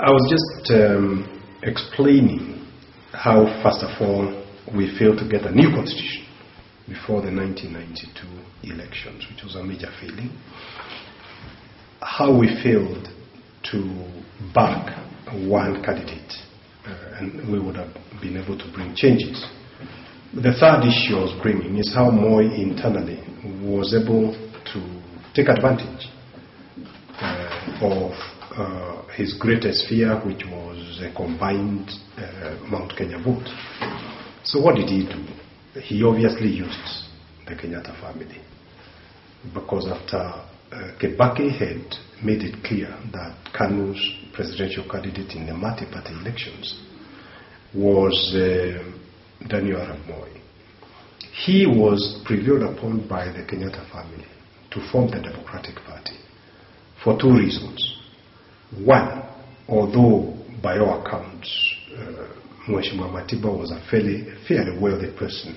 I was just explaining how, first of all, we failed to get a new constitution before the 1992 elections, which was a major failing. How we failed to back one candidate, and we would have been able to bring changes. The third issue I was bringing is how Moi internally was able to take advantage of his greatest fear, which was a combined Mount Kenya vote. So what did he do? He obviously used the Kenyatta family, because after Kibaki had made it clear that Kanu's presidential candidate in the multi-party elections was Daniel Arap Moi, he was prevailed upon by the Kenyatta family to form the Democratic Party for two reasons. One, although by all accounts Mheshimiwa Matiba was a fairly wealthy person,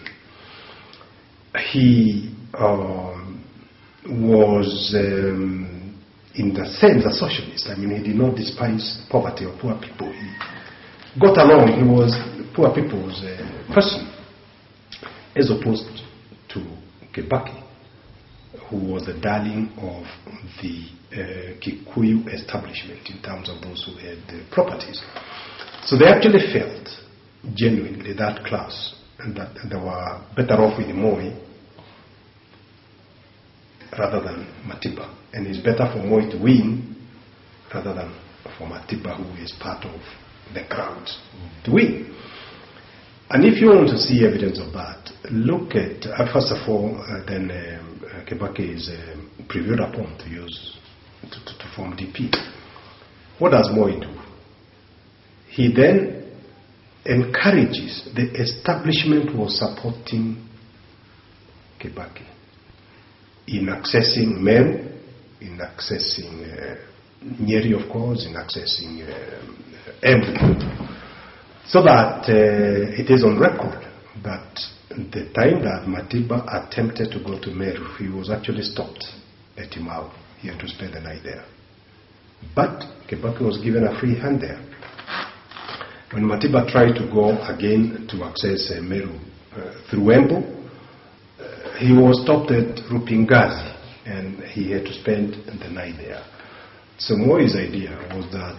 he was in the sense a socialist. I mean, he did not despise poverty or poor people. He got along. He was poor people's person, as opposed to Kibaki, who was the darling of the Kikuyu establishment in terms of those who had properties. So they actually felt genuinely, that class, and that they were better off with Moi rather than Matiba. And it's better for Moi to win rather than for Matiba, who is part of the crowd, to win. And if you want to see evidence of that, look at, first of all, then Kibaki is prevailed upon to use, to form DP. What does Moi do? He then encourages, the establishment was supporting Kibaki in accessing Meru, in accessing Nyeri, of course, in accessing Embu. So that it is on record that the time that Matiba attempted to go to Meru, he was actually stopped at Timau. He had to spend the night there. But Kibaki was given a free hand there. When Matiba tried to go again to access Meru through Embu, he was stopped at Rupingazi, and he had to spend the night there. So Moi's idea was that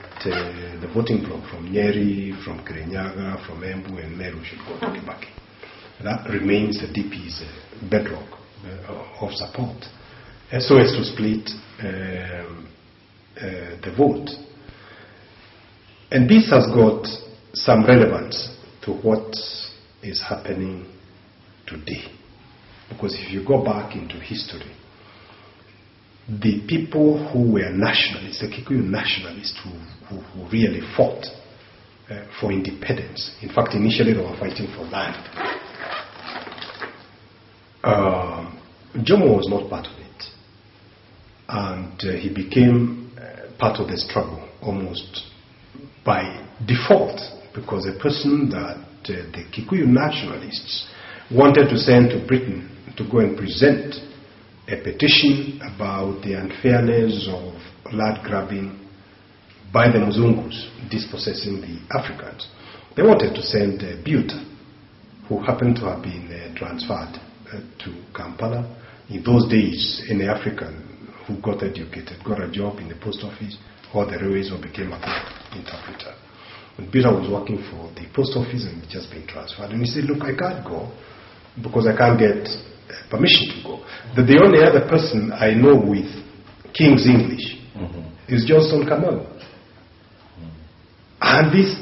the voting bloc from Nyeri, from Kirinyaga, from Embu and Meru should go to Kibaki. That remains the DP's bedrock of support, so as to split the vote. And this has got some relevance to what is happening today. Because if you go back into history, the people who were nationalists, the Kikuyu nationalists who really fought for independence, in fact initially they were fighting for land, Jomo was not part of it, and he became part of the struggle almost by default, because a person that the Kikuyu nationalists wanted to send to Britain to go and present a petition about the unfairness of land grabbing by the Mzungus dispossessing the Africans. They wanted to send Buta, who happened to have been transferred to Kampala. In those days, any African who got educated, got a job in the post office or the railways, or became a court interpreter. When Buta was working for the post office and had just been transferred, and he said, look, I can't go because I can't get permission to go. The only other person I know with King's English is Johnson Kamau. And this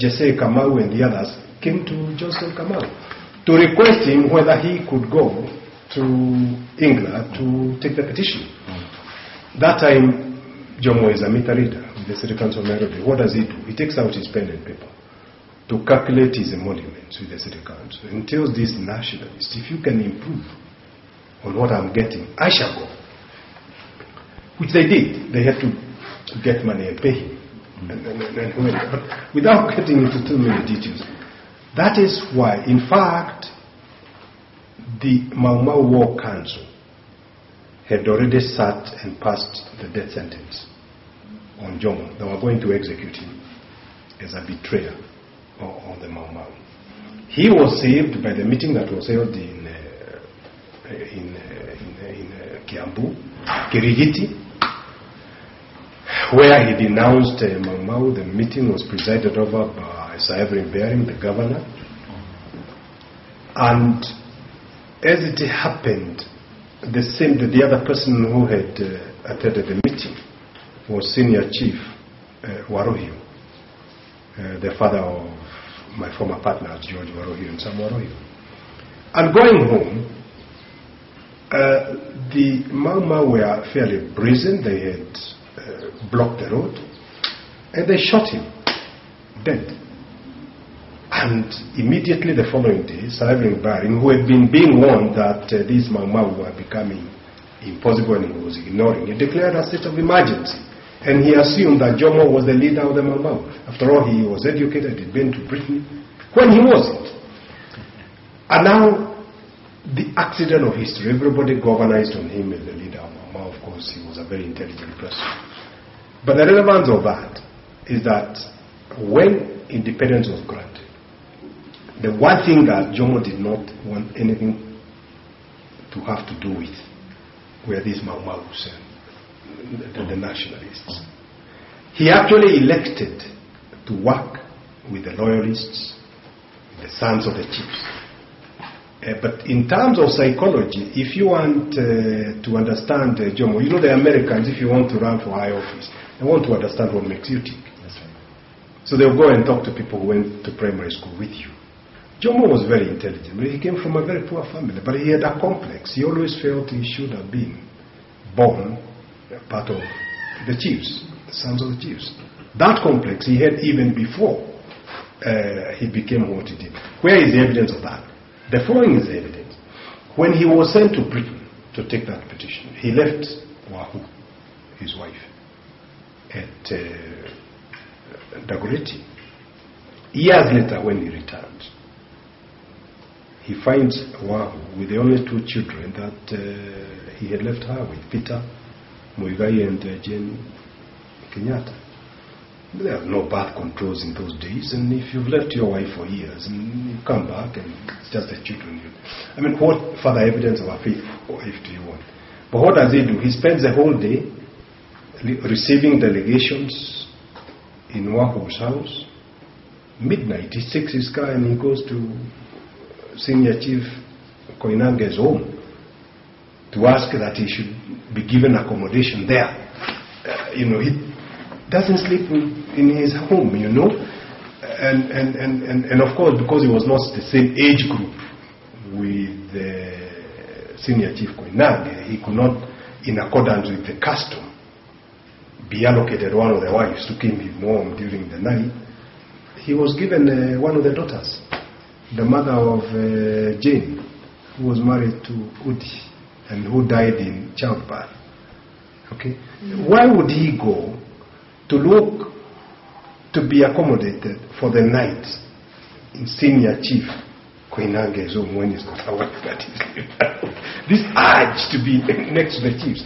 Jesse Kamau and the others came to Johnson Kamau to request him whether he could go to England to take the petition. That time, Jomo is a meter reader with the City Council of Nairobi. What does he do? He takes out his pen and paper to calculate his emoluments with the City Council and tells these nationalists, if you can improve on what I'm getting, I shall go. Which they did. They had to get money and pay him. But without getting into too many details, that is why, in fact, the Mau Mau War Council had already sat and passed the death sentence on Jomo. They were going to execute him as a betrayer on the Mau Mau. He was saved by the meeting that was held in Kiambu, Kirigiti, where he denounced Mau Mau. The meeting was presided over by Sir Evelyn Baring, the governor. And as it happened, the other person who had attended the meeting was Senior Chief Warohio, the father of my former partners, George Warohio and Sam Warohio. And going home, the Mau Mau were fairly brazen. They had blocked the road, and they shot him dead. And immediately the following day, Sir Evelyn Baring, who had been being warned that these Mau Mau were becoming impossible and he was ignoring, he declared a state of emergency. And he assumed that Jomo was the leader of the Mau Mau. After all, he was educated, he'd been to Britain, when he wasn't. And now, the accident of history, everybody governized on him as the leader of Mau Mau. Of course, he was a very intelligent person. But the relevance of that is that when independence was granted, the one thing that Jomo did not want anything to have to do with were these Mau Maus and the nationalists. He actually elected to work with the loyalists, the sons of the chiefs. But in terms of psychology, if you want to understand Jomo, you know the Americans, if you want to run for high office, they want to understand what makes you tick. That's right. So they'll go and talk to people who went to primary school with you. Jomo was very intelligent. He came from a very poor family, but he had a complex. He always felt he should have been born part of the chiefs, the sons of the chiefs. That complex he had even before he became what he did. Where is the evidence of that? The following is the evidence. When he was sent to Britain to take that petition, he left Wahu, his wife, at Dagoretti. Years later, when he returned, he finds Wahu with the only two children that he had left her with, Peter Muigai and Jane Kenyatta. There are no birth controls in those days, and if you've left your wife for years and you come back and it's just the children, I mean, what further evidence of a faith or if do you want? But what does he do? He spends the whole day receiving delegations in Wahu's house. Midnight, he takes his car and he goes to Senior Chief Koinange's home to ask that he should be given accommodation there. He doesn't sleep in his home, and of course, because he was not the same age group with the Senior Chief Koinange, he could not, in accordance with the custom, be allocated one of the wives to keep him warm during the night. He was given one of the daughters, the mother of Jane, who was married to Udi and who died in childbirth. Okay? Why would he go to look to be accommodated for the night in Senior Chief Koinange's home when he's got a wife that is this urge to be next to the chiefs?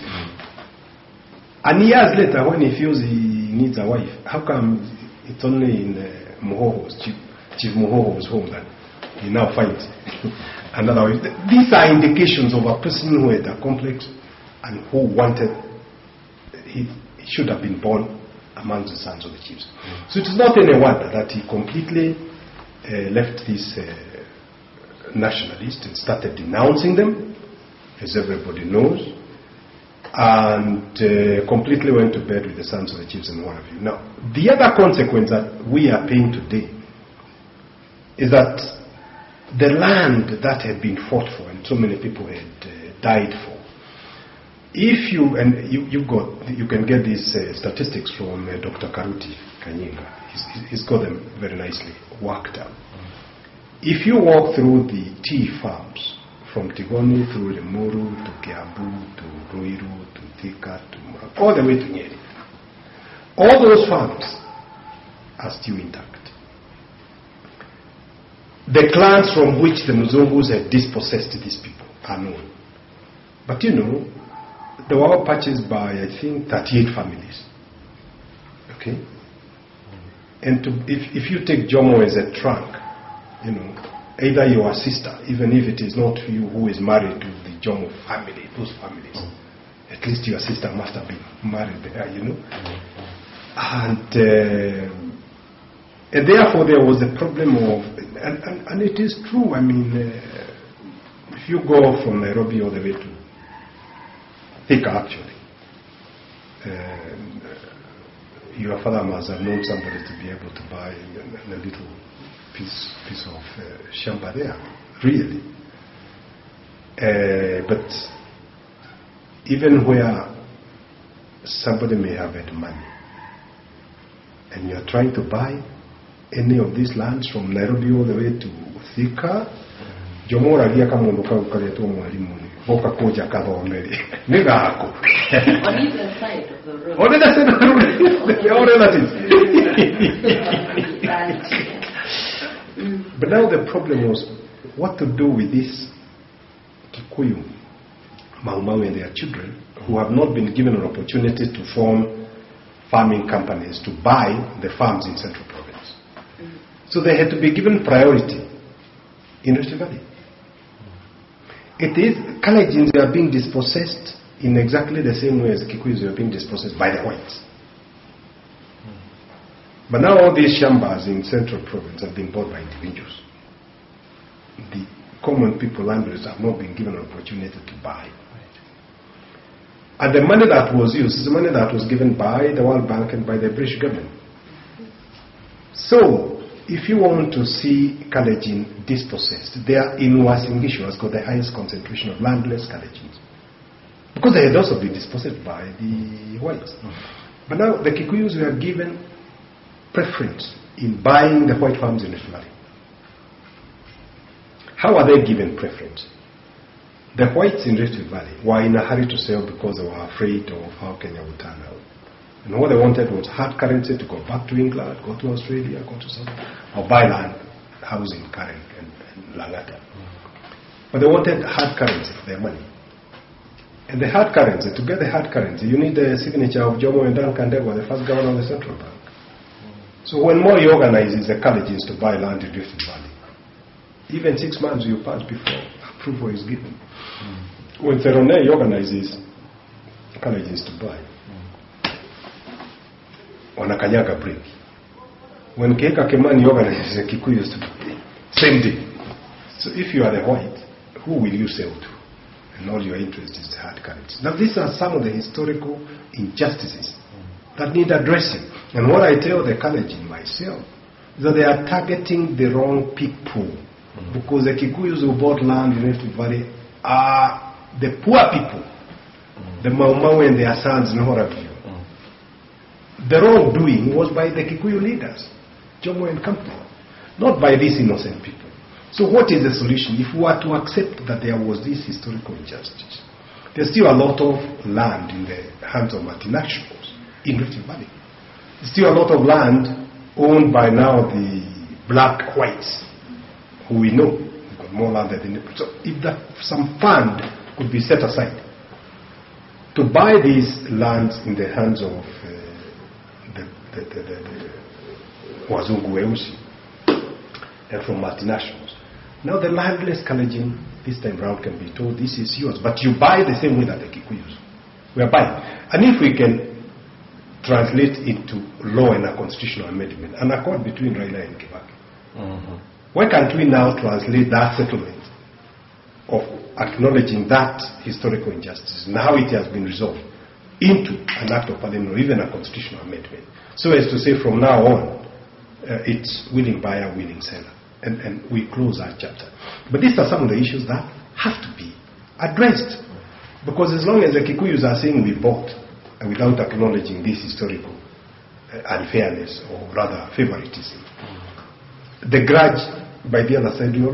And years later, when he feels he needs a wife, how come it's only in Muhoho's, Chief Muhoho's home that he now finds another wife? These are indications of a person who had a complex and who wanted, he should have been born among the sons of the chiefs. So it is not any wonder that he completely left these nationalists and started denouncing them, as everybody knows, and completely went to bed with the sons of the chiefs and what have you. Now, the other consequence that we are paying today is that the land that had been fought for and so many people had died for, if you can get these statistics from Dr. Karuti Kanyinga. He's got them very nicely worked out. If you walk through the tea farms from Tigoni through Lemuru to Kiambu to Ruiru to Thika to Murang'a, all the way to Nyeri, all those farms are still intact. The clans from which the Muzungus had dispossessed these people are known. But they were all purchased by, I think, 38 families. Okay? And if you take Jomo as a trunk, either your sister, even if it is not you who is married to the Jomo family, those families, at least your sister must have been married there, And therefore there was a problem of, and it is true, if you go from Nairobi all the way to Thika actually, your father must have known somebody to be able to buy a little piece of shamba there, really. But even where somebody may have had money, and you are trying to buy any of these lands from Nairobi all the way to Thika, Jomo ragia kamundu kau kaletwo mwalimu boka koja kathomere nigako on either side of the road. On either side of the road. They are all relatives. But now the problem was what to do with this Kikuyu, Mau Mau and their children who have not been given an opportunity to form farming companies to buy the farms in Central Province. So they had to be given priority in Rift Valley. It is, Kenyans are being dispossessed in exactly the same way as Kikuyus are being dispossessed by the whites. But now all these shambas in Central Province have been bought by individuals. The common people, landlords, have not been given an opportunity to buy. And the money that was used is the money that was given by the World Bank and by the British government. So, if you want to see Kalenjin dispossessed, they are in Uasin Gishu has got the highest concentration of landless Kalenjins. Because they had also been dispossessed by the whites. But now the Kikuyus were given preference in buying the white farms in Rift Valley. How are they given preference? The whites in Rift Valley were in a hurry to sell because they were afraid of how Kenya would turn out. And what they wanted was hard currency to go back to England, go to Australia, go to South Africa, or buy land, house in Karen and Langata. But they wanted hard currency for their money. And the hard currency, to get the hard currency, you need the signature of Jomo and Duncan Ndegwa, the first governor of the Central Bank. So when Moi organizes the colleges to buy land in Rift Valley, even 6 months you pass before approval is given. When Theroney organizes colleges to buy, wanakanyaga break. When Keka Kemani organizes the Kikuyus to buy, same day. So if you are the white, who will you sell to? And all your interest is the hard currency. Now these are some of the historical injustices that need addressing. And what I tell the Kalenjin myself is that they are targeting the wrong people. Because the Kikuyus who bought land in Rift Valley are the poor people. The Mau Mau and their sons in Horaview. The wrongdoing was by the Kikuyu leaders, Jomo and company, not by these innocent people. So what is the solution? If we were to accept that there was this historical injustice, there's still a lot of land in the hands of multinationals in Rift Valley. There's still a lot of land owned by now the black whites, who we know have got more land than the people. So if some fund could be set aside to buy these lands in the hands of Wazungu Weusi and from multinationals. Now the landless Kalenjin this time round can be told this is yours, but you buy the same way that the Kikuyus. We are buying. And if we can translate into law and a constitutional amendment, an accord between Raila and Kibaki, why can't we now translate that settlement of acknowledging that historical injustice and how it has been resolved into an act of parliament or even a constitutional amendment, so as to say from now on it's willing buyer, willing seller, and we close that chapter. But these are some of the issues that have to be addressed, because as long as the Kikuyus are saying we bought without acknowledging this historical unfairness or rather favoritism, the grudge by the other side will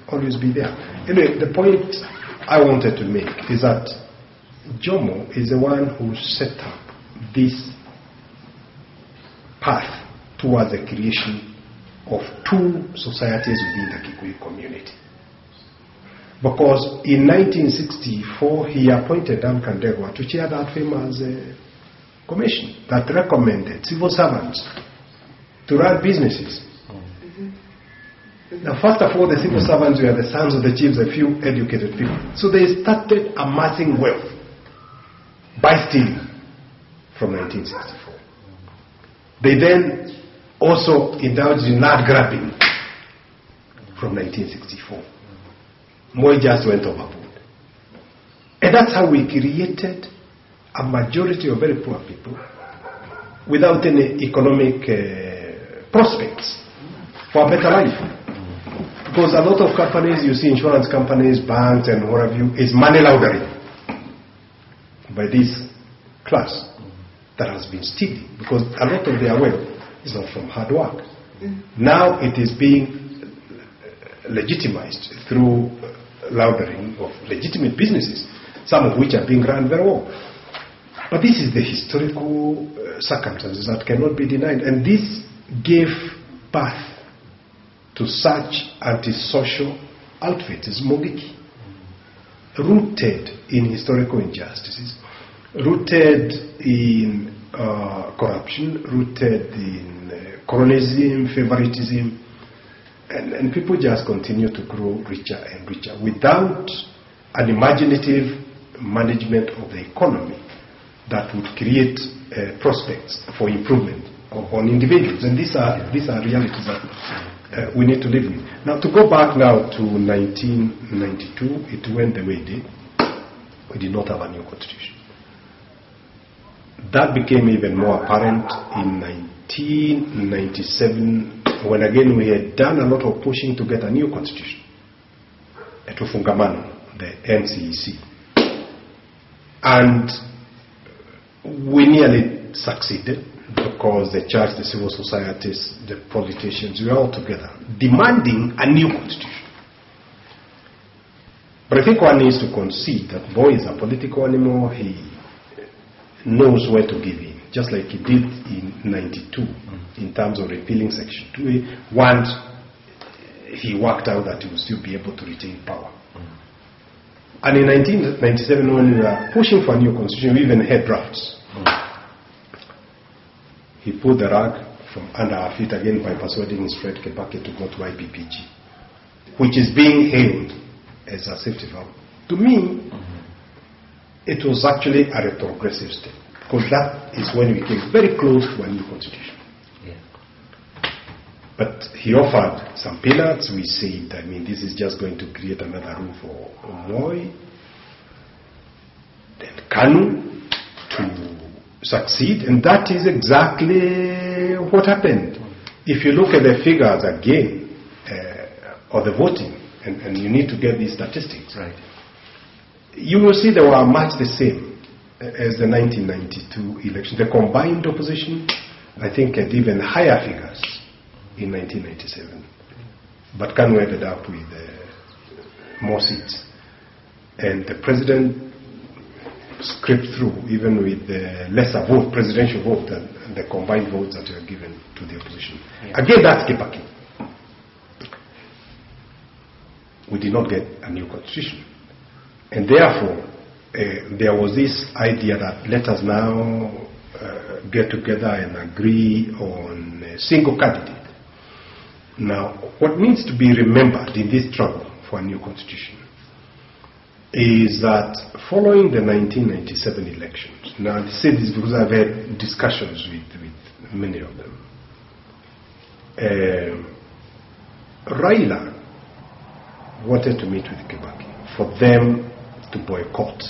always be there. Anyway, the point I wanted to make is that Jomo is the one who set up this path towards the creation of two societies within the Kikuyu community. Because in 1964 he appointed Duncan Ndegwa to chair that famous Commission that recommended civil servants to run businesses. Now, first of all, the civil servants were the sons of the chiefs, a few educated people. So they started amassing wealth by stealing from 1964. They then also indulged in land grabbing from 1964. Moi just went overboard. And that's how we created a majority of very poor people without any economic prospects for a better life. Because a lot of companies, you see insurance companies, banks and what have you, is money laundering by this class that has been stealing. Because a lot of their wealth is not from hard work. Now it is being legitimized through laundering of legitimate businesses, some of which are being run very well. But this is the historical circumstances that cannot be denied. And this gave birth to such antisocial outfits, Mogiki, rooted in historical injustices, rooted in corruption, rooted in colonialism, favoritism, and people just continue to grow richer and richer without an imaginative management of the economy that would create prospects for improvement on individuals. And these are realities that we need to live with. Now, to go back now to 1992, it went the way it did. We did not have a new constitution. That became even more apparent in 1997, when again we had done a lot of pushing to get a new constitution. At Ufungamano, the NCEC. And we nearly succeeded, because the church, the civil societies, the politicians, we were all together demanding a new constitution. But I think one needs to concede that Boy is a political animal. He knows where to give in, just like he did in 92 in terms of repealing Section 2A. Once he worked out that he would still be able to retain power. And in 1997, when we were pushing for a new constitution, we even had drafts. He pulled the rug from under our feet again by persuading his friend Kebake to go to IPPG, which is being hailed as a safety valve. To me, it was actually a retrogressive step, because that is when we came very close to a new constitution. Yeah. But he offered some peanuts. We said, this is just going to create another room for Moi, then Kanu to succeed, and that is exactly what happened. If you look at the figures again, or the voting, and you need to get these statistics, right, you will see they were much the same as the 1992 election. The combined opposition, I think, had even higher figures in 1997. But Kanu ended up with more seats. And the president scraped through, even with the lesser vote, presidential vote, than the combined votes that were given to the opposition. Yeah. Again, that's Kibaki. We did not get a new constitution. And therefore, there was this idea that let us now get together and agree on a single candidate. Now, what needs to be remembered in this struggle for a new constitution is that following the 1997 elections, now I say this because I've had discussions with many of them, Raila wanted to meet with Kibaki for them to boycott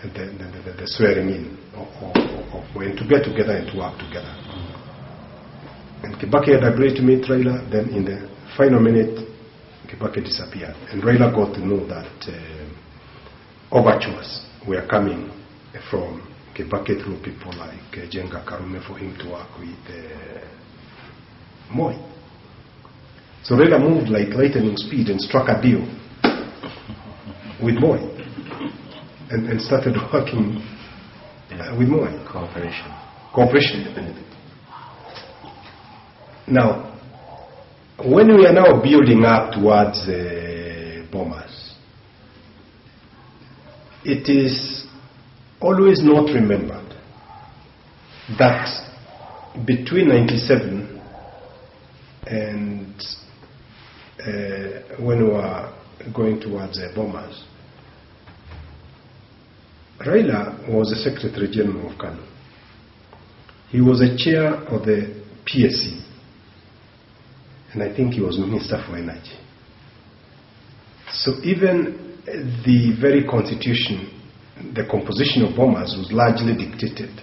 the swearing in of when to get together and to work together. And Kibaki had agreed to meet Raila. Then in the final minute, Kibaki disappeared. And Raila got to know that overtures were coming from Kibaki through people like Jenga Karume for him to work with Moi. So Raila moved like lightning speed and struck a deal with Moi and started working with Moi. Cooperation. Now, when we are now building up towards bombers, it is always not remembered that between 97 and when we were going towards bombers, Raila was the Secretary General of KANU. He was a chair of the PSC, and I think he was Minister for Energy. So even the very constitution, the composition of bombers was largely dictated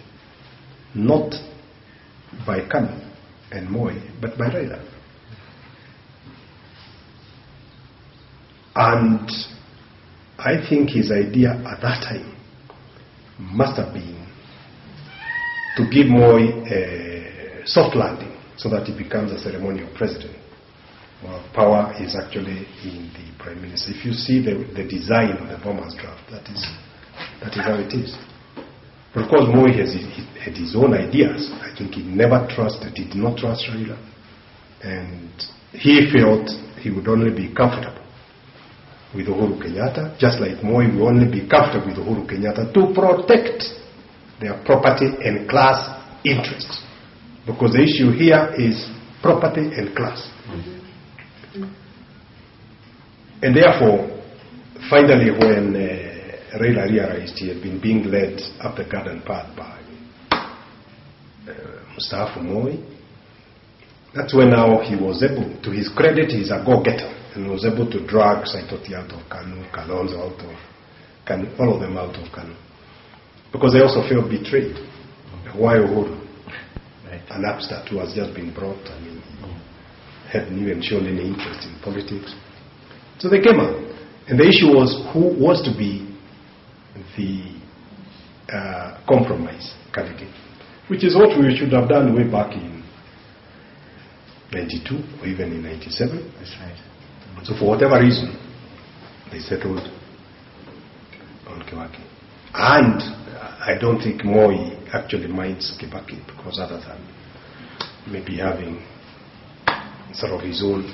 not by KANU and Moi, but by Raila. And I think his idea at that time must have been to give Moi a soft landing so that he becomes a ceremonial president. Well, power is actually in the Prime Minister. If you see the design of the bombers draft, that is how it is. But of course, Moi had his own ideas. I think he did not trust Raila. And he felt he would only be comfortable with Uhuru Kenyatta, just like Moi will only be comfortable with Uhuru Kenyatta to protect their property and class interests. Because the issue here is property and class. And therefore, finally when Raila realized he had been being led up the garden path by Mustafa Moi, that's when now he was able, to his credit, he's a go-getter, and was able to drag Saitoti out of KANU, Kalonzo out of KANU, all of them out of KANU. Because they also felt betrayed. Why Uhuru? Right. An upstart who has just been brought, hadn't even shown any interest in politics. So they came out. And the issue was who was to be the compromise candidate, which is what we should have done way back in 92 or even in 97. That's right. So for whatever reason, they settled on Kibaki. And I don't think Moi actually minds Kibaki, because other than maybe having sort of his own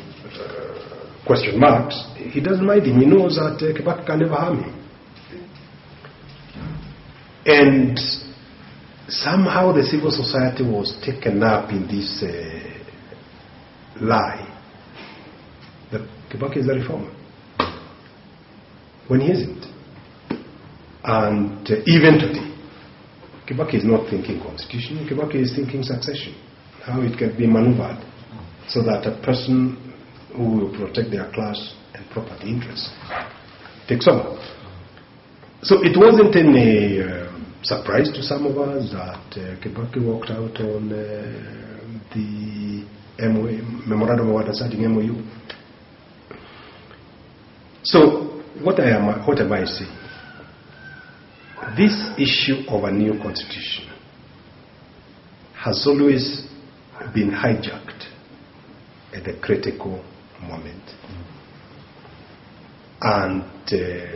question marks, he doesn't mind him. He knows that Kibaki can never harm him. And somehow the civil society was taken up in this lie that Kibaki is a reformer, when he isn't. And even today, Kibaki is not thinking constitution, Kibaki is thinking succession, how it can be maneuvered so that a person who will protect their class and property interests takes over. So it wasn't any surprise to some of us that Kibaki walked out on the Memorandum of Understanding, MOU. So what am I saying? This issue of a new constitution has always been hijacked at the critical moment. And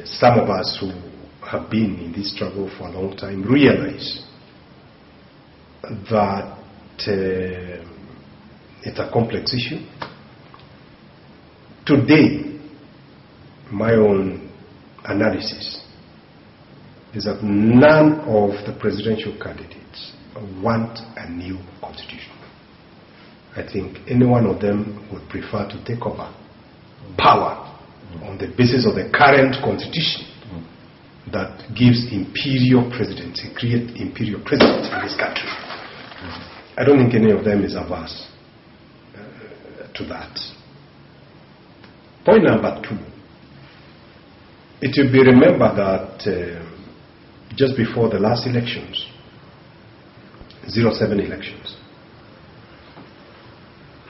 some of us who have been in this struggle for a long time realize that it's a complex issue. Today, my own analysis is that none of the presidential candidates want a new constitution. I think any one of them would prefer to take over power on the basis of the current constitution that gives imperial presidency, create imperial presidents in this country. I don't think any of them is averse to that. Point number 2. It will be remembered that just before the last elections, 07 elections,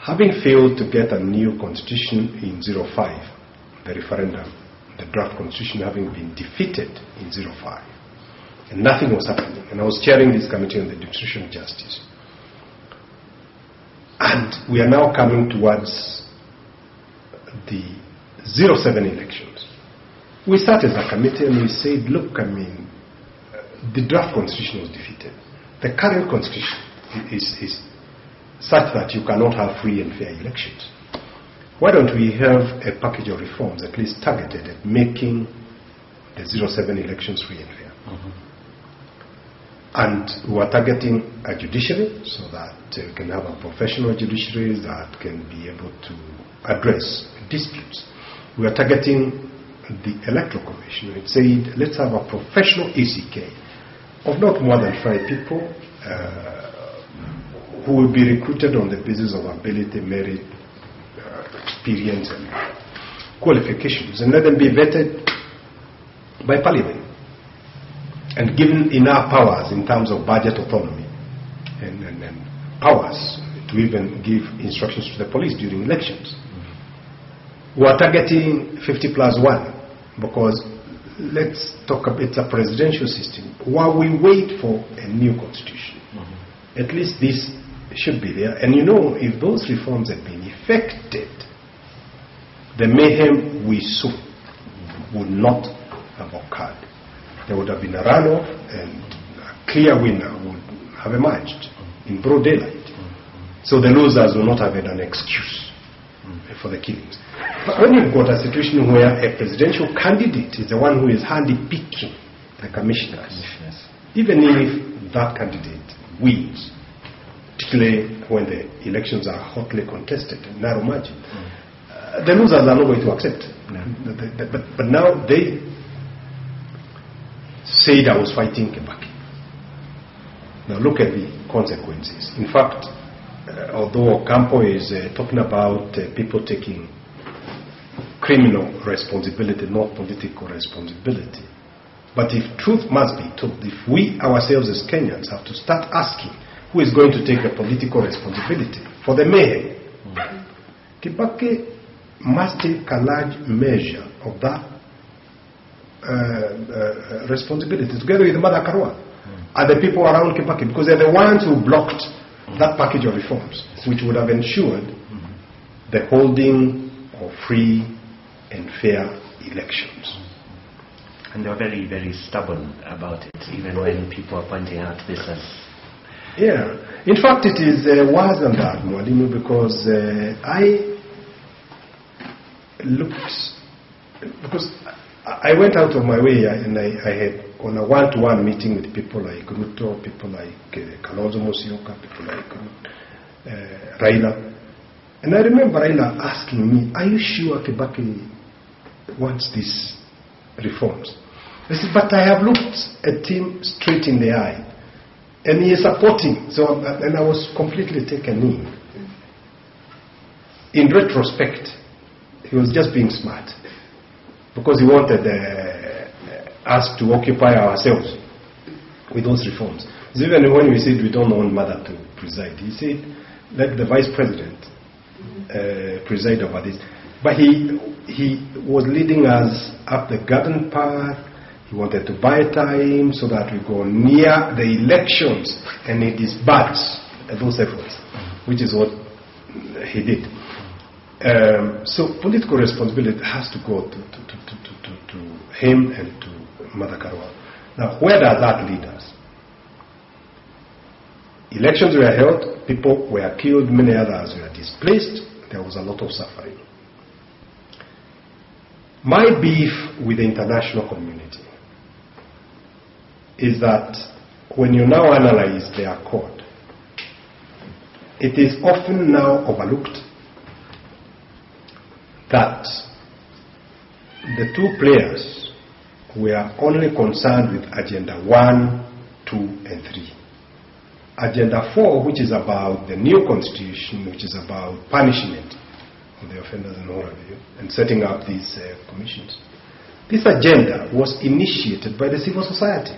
having failed to get a new constitution in 05, the referendum, the draft constitution having been defeated in 05, and nothing was happening, and I was chairing this committee on the distribution of justice, and we are now coming towards the 07 elections. We sat as a committee and we said, look, the draft constitution was defeated. The current constitution is such that you cannot have free and fair elections. Why don't we have a package of reforms at least targeted at making the 07 elections free and fair? And we are targeting a judiciary so that we can have a professional judiciary that can be able to address disputes. We are targeting the Electoral Commission. It said, let's have a professional ECK of not more than 5 people who will be recruited on the basis of ability, merit, experience, and qualifications, and let them be vetted by Parliament and given enough powers in terms of budget autonomy and powers to even give instructions to the police during elections. We are targeting 50 plus 1 because let's talk about it's a presidential system. While we wait for a new constitution, at least this should be there. And if those reforms had been effected, the mayhem we saw would not have occurred. There would have been a runoff and a clear winner would have emerged in broad daylight. So the losers will not have had an excuse for the killings. But when you've got a situation where a presidential candidate is the one who is handy-picking the commissioners, even if that candidate wins, particularly when the elections are hotly contested and narrow margin, the losers are not going to accept. But now they said I was fighting Kibaki. Now look at the consequences. In fact, although Ocampo is talking about people taking criminal responsibility, not political responsibility, but if truth must be told, if we ourselves as Kenyans have to start asking who is going to take the political responsibility for the mayhem, Kibaki must take a large measure of that responsibility together with Mother Karua and the people around Kibaki, because they're the ones who blocked that package of reforms which would have ensured the holding of free and fair elections. And they're very, very stubborn about it, even when people are pointing out this as... Yeah. In fact, it is worse than that, Mwalimu, because I went out of my way and I had on a one-to-one meeting with people like Ruto, people like Kalonzo Musyoka, people like Raila. And I remember Raila asking me, are you sure Kibaki wants these reforms? I said, but I have looked at him straight in the eye and he is supporting. So, and I was completely taken in. In retrospect, he was just being smart because he wanted us to occupy ourselves with those reforms. So even when we said we don't want Mother to preside, he said, let the vice president preside over this. But he was leading us up the garden path. He wanted to buy time so that we go near the elections and he disbards those efforts, which is what he did. So political responsibility has to go to him and to Mother Karua. Now, where does that lead us? Elections were held, people were killed, many others were displaced, there was a lot of suffering. My beef with the international community is that when you now analyze the accord, it is often now overlooked that the two players were only concerned with Agenda 1, 2, and 3. Agenda 4, which is about the new constitution, which is about punishment of the offenders and all of you, and setting up these commissions. This agenda was initiated by the civil society.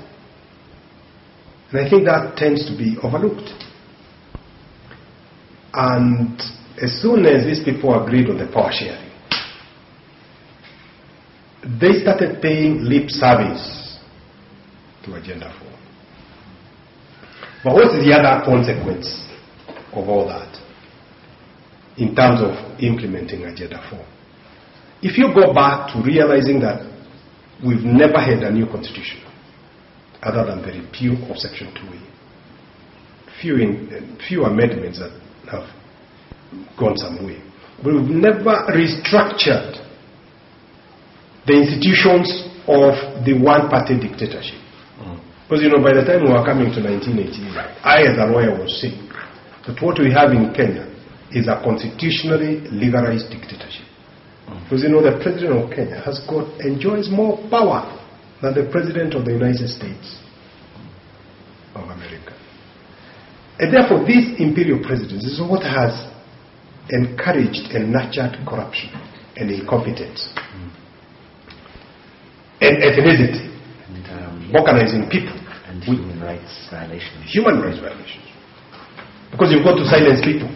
And I think that tends to be overlooked. And as soon as these people agreed on the power sharing, they started paying lip service to Agenda 4. But what is the other consequence of all that in terms of implementing Agenda 4? If you go back to realizing that we've never had a new constitution other than the repeal of Section 2A, few amendments that have gone some way, but we've never restructured the institutions of the one-party dictatorship. Because, by the time we were coming to 1988, I as a lawyer was saying that what we have in Kenya is a constitutionally legalized dictatorship. Because, the president of Kenya enjoys more power than the president of the United States of America. And therefore, this imperial presidency is what has encouraged and nurtured corruption and incompetence and ethnicity, and, organizing people, and human rights violations. Human rights violations. Because you've got to silence people.